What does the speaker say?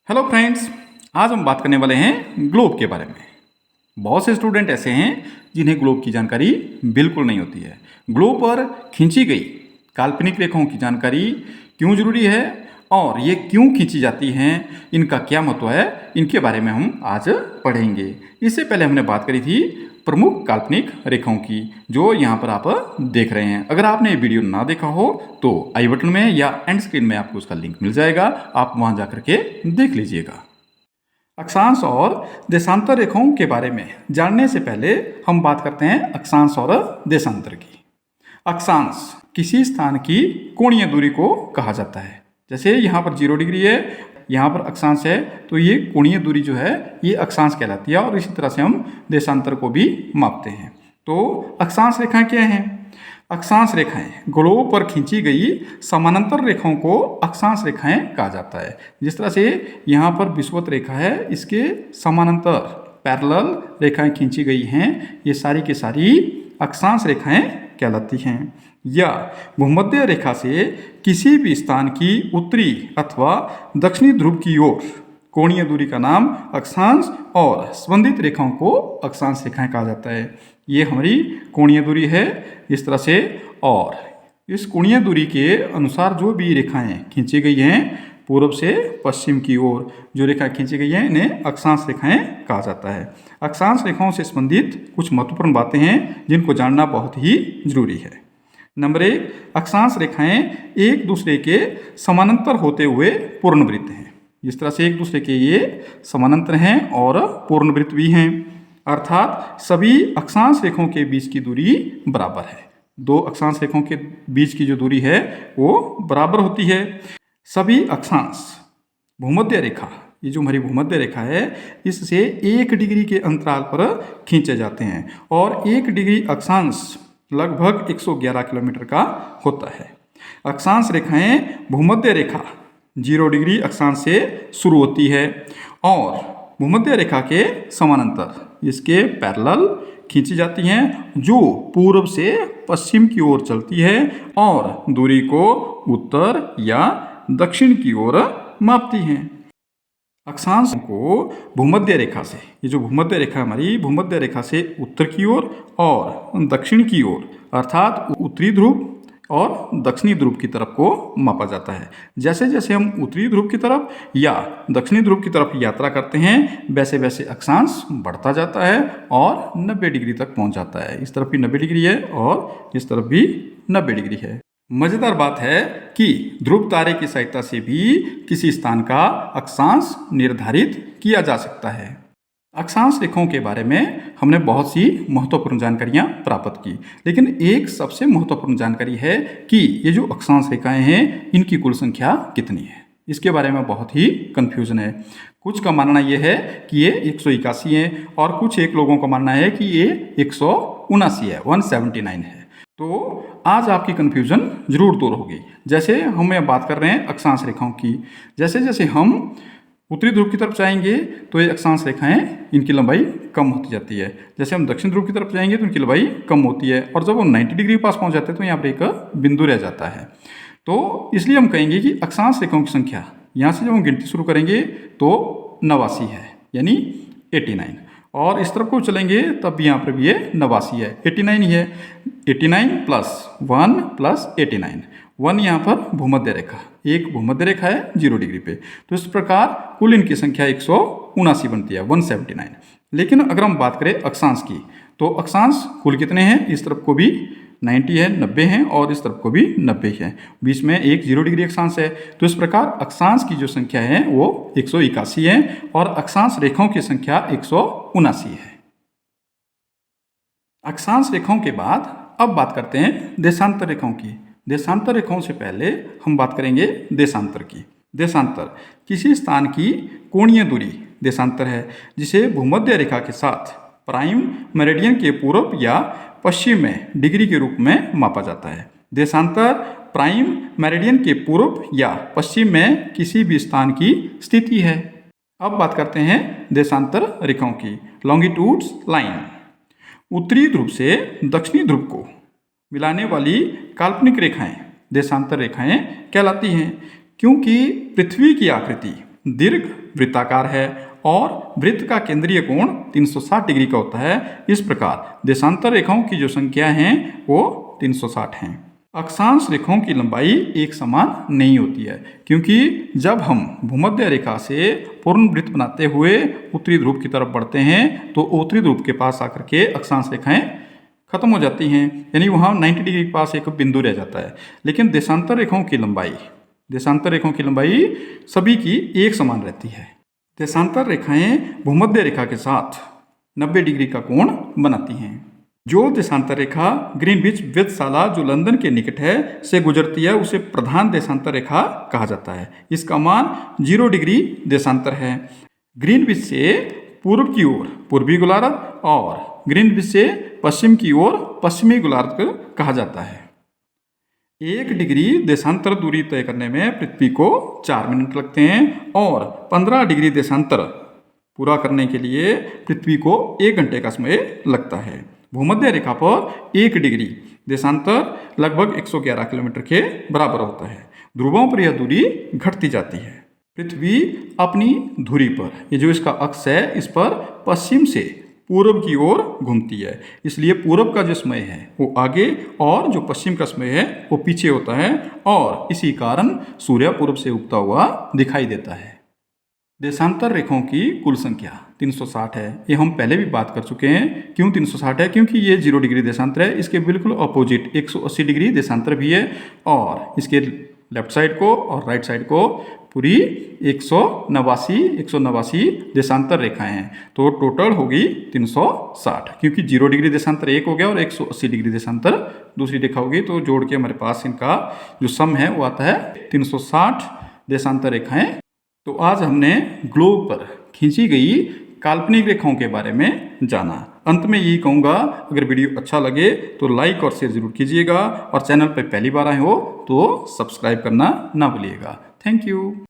Hello friends, आज हम बात करने वाले हैं ग्लोब के बारे में। बहुत से स्टूडेंट ऐसे हैं जिन्हें ग्लोब की जानकारी बिल्कुल नहीं होती है। ग्लोब पर खींची गई काल्पनिक रेखाओं की जानकारी क्यों जरूरी है और ये क्यों खींची जाती हैं, इनका क्या महत्व है, इनके बारे में हम आज पढ़ेंगे। इससे पहले हमने बात करी थी प्रमुख काल्पनिक रेखाओं की, जो यहाँ पर आप देख रहे हैं। अगर आपने ये वीडियो ना देखा हो तो आई बटन में या एंड स्क्रीन में आपको उसका लिंक मिल जाएगा, आप वहाँ जा करके देख लीजिएगा। अक्षांश और देशांतर रेखाओं के बारे में जानने से पहले हम बात करते हैं अक्षांश और देशांतर की। अक्षांश किसी स्थान की कोणीय दूरी को कहा जाता है। जैसे यहाँ पर 0 डिग्री है, यहाँ पर अक्षांश है, तो ये कोणीय दूरी जो है ये अक्षांश कहलाती है। और इसी तरह से हम देशांतर को भी मापते हैं। तो अक्षांश रेखाएं क्या हैं? अक्षांश रेखाएं ग्लोब पर खींची गई समानांतर रेखाओं को अक्षांश रेखाएं कहा जाता है। जिस तरह से यहाँ पर विषुवत रेखा है, इसके समानांतर पैरेलल रेखाएं खींची गई हैं, ये सारी की सारी अक्षांश रेखाएं कहलाती हैं। या भूमध्य रेखा से किसी भी स्थान की उत्तरी अथवा दक्षिणी ध्रुव की ओर कोणीय दूरी का नाम अक्षांश और संबंधित रेखाओं को अक्षांश रेखाएं कहा जाता है। ये हमारी कोणीय दूरी है इस तरह से, और इस कोणीय दूरी के अनुसार जो भी रेखाएं खींची गई हैं पूर्व से पश्चिम की ओर जो रेखा खींची गई हैं, इन्हें अक्षांश रेखाएं कहा जाता है। अक्षांश रेखाओं से संबंधित कुछ महत्वपूर्ण बातें हैं जिनको जानना बहुत ही जरूरी है। नंबर 1, अक्षांश रेखाएं एक दूसरे के समानांतर होते हुए पूर्णवृत्त हैं। जिस तरह से एक दूसरे के ये समानांतर हैं और पूर्णवृत्त भी हैं, अर्थात सभी अक्षांश रेखाओं के बीच की दूरी बराबर है। दो अक्षांश रेखाओं के बीच की जो दूरी है वो बराबर होती है। सभी अक्षांश भूमध्य रेखा, ये जो हमारी भूमध्य रेखा है, इससे 1 डिग्री के अंतराल पर खींचे जाते हैं और 1 डिग्री अक्षांश लगभग 111 किलोमीटर का होता है। अक्षांश रेखाएं भूमध्य रेखा 0 डिग्री अक्षांश से शुरू होती है और भूमध्य रेखा के समानांतर इसके पैरेलल खींची जाती हैं, जो पूर्व से पश्चिम की ओर चलती है और दूरी को उत्तर या दक्षिण की ओर मापती हैं। अक्षांश को भूमध्य रेखा से, ये जो भूमध्य रेखा हमारी भूमध्य रेखा से उत्तर की ओर और दक्षिण की ओर, अर्थात उत्तरी ध्रुव और दक्षिणी ध्रुव की तरफ को मापा जाता है। जैसे जैसे हम उत्तरी ध्रुव की तरफ या दक्षिणी ध्रुव की तरफ यात्रा करते हैं, वैसे वैसे अक्षांश बढ़ता जाता है और 90 डिग्री तक पहुंच जाता है। इस तरफ भी 90 डिग्री है और इस तरफ भी 90 डिग्री है। मज़ेदार बात है कि ध्रुव तारे की सहायता से भी किसी स्थान का अक्षांश निर्धारित किया जा सकता है। अक्षांश रेखाओं के बारे में हमने बहुत सी महत्वपूर्ण जानकारियां प्राप्त की, लेकिन एक सबसे महत्वपूर्ण जानकारी है कि ये जो अक्षांश रेखाएं हैं इनकी कुल संख्या कितनी है। इसके बारे में बहुत ही कन्फ्यूजन है। कुछ का मानना ये है कि ये 181 है और कुछ एक लोगों का मानना है कि ये 179 है, 179 है। तो आज आपकी कन्फ्यूजन जरूर दूर होगी। जैसे हम बात कर रहे हैं अक्षांश रेखाओं की, जैसे जैसे हम उत्तरी ध्रुव की तरफ जाएंगे तो ये अक्षांश रेखाएं इनकी लंबाई कम होती जाती है। जैसे हम दक्षिण ध्रुव की तरफ जाएंगे तो इनकी लंबाई कम होती है और जब हम 90 डिग्री के पास पहुंच जाते हैं तो यहाँ पर एक बिंदु रह जाता है। तो इसलिए हम कहेंगे कि अक्षांश रेखाओं की संख्या यहाँ से जब हम गिनती शुरू करेंगे तो 89 है, यानी 89, और इस तरफ को चलेंगे तब भी यहाँ पर भी ये 89 है, 89 ही है। 89 प्लस 1 प्लस 89, 1 यहाँ पर भूमध्य रेखा, एक भूमध्य रेखा है 0 डिग्री पे, तो इस प्रकार कुल इनकी संख्या 179 बनती है, 179। लेकिन अगर हम बात करें अक्षांश की तो अक्षांश कुल कितने हैं? इस तरफ को भी 90 है, 90 हैं और इस तरफ को भी 90 है, बीच में एक 0 डिग्री अक्षांश है। तो इस प्रकार अक्षांश की जो संख्या है वो 181 है और अक्षांश रेखाओं की संख्या 179 है। अक्षांश रेखाओं के बाद अब बात करते हैं देशांतर रेखाओं की। देशांतर रेखाओं से पहले हम बात करेंगे देशांतर की। देशांतर किसी स्थान की कोणीय दूरी देशांतर है, जिसे भूमध्य रेखा के साथ प्राइम मेरिडियन के पूर्व या पश्चिम में डिग्री के रूप में मापा जाता है। देशांतर प्राइम मेरिडियन के पूर्व या पश्चिम में किसी भी स्थान की स्थिति है। अब बात करते हैं देशांतर रेखाओं की। लॉन्गिट्यूड्स लाइन उत्तरी ध्रुव से दक्षिणी ध्रुव को मिलाने वाली काल्पनिक रेखाएं देशांतर रेखाएं कहलाती हैं, क्योंकि पृथ्वी की आकृति दीर्घ वृत्ताकार है और वृत्त का केंद्रीय कोण 360 डिग्री का होता है। इस प्रकार देशांतर रेखाओं की जो संख्या है वो 360 हैं। अक्षांश रेखाओं की लंबाई एक समान नहीं होती है, क्योंकि जब हम भूमध्य रेखा से पूर्ण वृत्त बनाते हुए उत्तरी ध्रुव की तरफ बढ़ते हैं तो उत्तरी ध्रुव के पास आकर के अक्षांश रेखाएं खत्म हो जाती हैं, यानी वहाँ 90 डिग्री के पास एक बिंदु रह जाता है। लेकिन देशांतर रेखाओं की लंबाई सभी की एक समान रहती है। देशांतर रेखाएं भूमध्य रेखा के साथ 90 डिग्री का कोण बनाती हैं। जो देशांतर रेखा ग्रीनविच वेधशाला जो लंदन के निकट है से गुजरती है उसे प्रधान देशांतर रेखा कहा जाता है। इसका मान 0 डिग्री देशांतर है। ग्रीनविच से पूर्व की ओर पूर्वी गोलार्ध और ग्रीनविच से पश्चिम की ओर पश्चिमी गोलार्ध कहा जाता है। 1 डिग्री देशांतर दूरी तय करने में पृथ्वी को 4 मिनट लगते हैं और 15 डिग्री देशांतर पूरा करने के लिए पृथ्वी को 1 घंटे का समय लगता है। भूमध्य रेखा पर 1 डिग्री देशांतर लगभग 111 किलोमीटर के बराबर होता है। ध्रुवों पर यह दूरी घटती जाती है। पृथ्वी अपनी धुरी पर, ये जो इसका अक्ष है, इस पर पश्चिम से पूर्व की ओर घूमती है। इसलिए पूर्व का जो समय है वो आगे और जो पश्चिम का समय है वो पीछे होता है और इसी कारण सूर्य पूर्व से उगता हुआ दिखाई देता है। देशांतर रेखाओं की कुल संख्या 360 है। ये हम पहले भी बात कर चुके हैं। क्यों 360 है? क्योंकि ये 0 डिग्री देशांतर है। इसके बिल्कुल अपोजिट 180 डिग्री देशांतर भी है और इसके लेफ्ट साइड को और राइट साइड को पूरी 189 देशांतर रेखाएं हैं। तो टोटल होगी 360, क्योंकि 0 डिग्री देशांतर एक हो गया और 180 डिग्री देशांतर दूसरी रेखा होगी। तो जोड़ के हमारे पास इनका जो सम है वो आता है 360 देशांतर रेखाएं। तो आज हमने ग्लोब पर खींची गई काल्पनिक रेखाओं के बारे में जाना। अंत में यही कहूँगा, अगर वीडियो अच्छा लगे तो लाइक और शेयर जरूर कीजिएगा और चैनल पर पहली बार आए हो तो सब्सक्राइब करना ना भूलिएगा। Thank you.